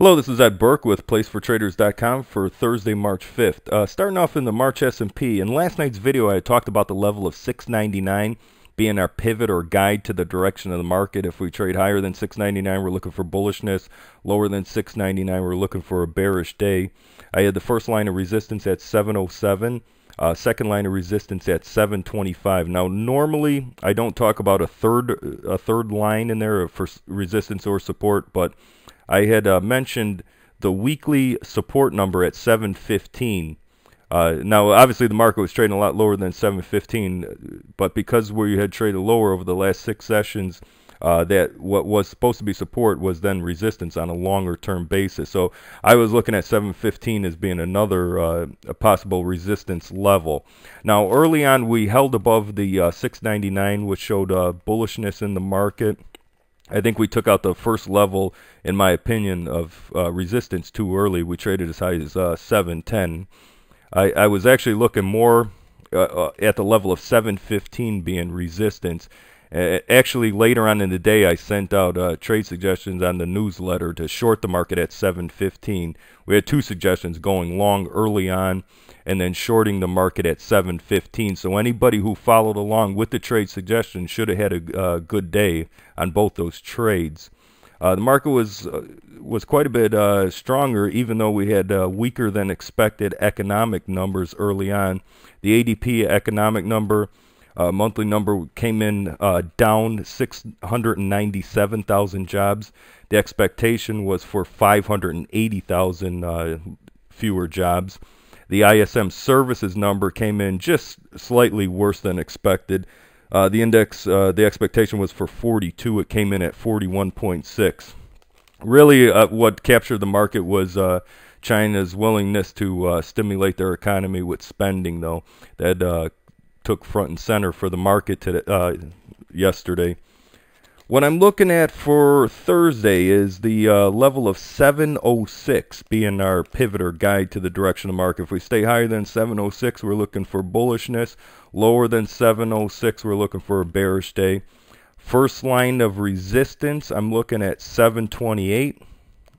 Hello, this is Ed Burke with PlaceForTraders.com for Thursday, March 5th. Starting off in the March S&P. In last night's video, I talked about the level of 699 being our pivot or guide to the direction of the market. If we trade higher than 699, we're looking for bullishness. Lower than 699, we're looking for a bearish day. I had the first line of resistance at 707. Second line of resistance at 725. Now, normally I don't talk about a third line in there for resistance or support, but I had mentioned the weekly support number at 715. Now, obviously, the market was trading a lot lower than 715, but because we had traded lower over the last 6 sessions, that what was supposed to be support was then resistance on a longer term basis. So I was looking at 715 as being another a possible resistance level. Now, early on, we held above the 699, which showed bullishness in the market. I think we took out the first level, in my opinion, of resistance too early. We traded as high as 710. I was actually looking more at the level of 715 being resistance. Actually, later on in the day, I sent out trade suggestions on the newsletter to short the market at 715. We had 2 suggestions, going long early on and then shorting the market at 715. So anybody who followed along with the trade suggestion should have had a good day on both those trades. The market was quite a bit stronger, even though we had weaker than expected economic numbers early on. The ADP economic number, monthly number, came in down 697,000 jobs. The expectation was for 580,000 fewer jobs. The ISM services number came in just slightly worse than expected. The index, the expectation was for 42. It came in at 41.6. Really, what captured the market was China's willingness to stimulate their economy with spending, though. That took front and center for the market yesterday. What I'm looking at for Thursday is the level of 706 being our pivot or guide to the direction of the market. If we stay higher than 706, we're looking for bullishness. Lower than 706, we're looking for a bearish day. First line of resistance, I'm looking at 728.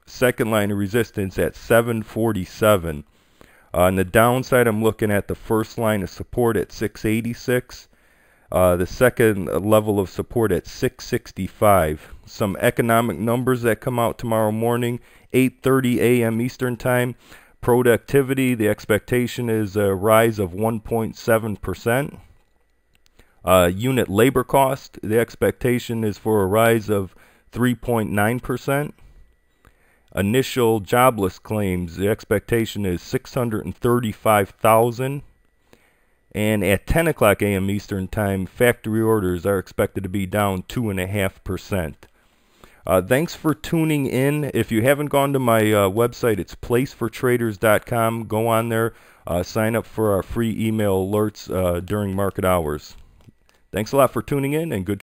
Second line of resistance at 747. On the downside, I'm looking at the first line of support at 686. The second level of support at 665. Some economic numbers that come out tomorrow morning, 8:30 a.m. Eastern Time. Productivity, the expectation is a rise of 1.7%. Unit labor cost, the expectation is for a rise of 3.9%. Initial jobless claims, the expectation is 635,000. And at 10 o'clock a.m. Eastern Time, factory orders are expected to be down 2.5%. Thanks for tuning in. If you haven't gone to my website, it's placefortraders.com. Go on there, sign up for our free email alerts during market hours. Thanks a lot for tuning in, and good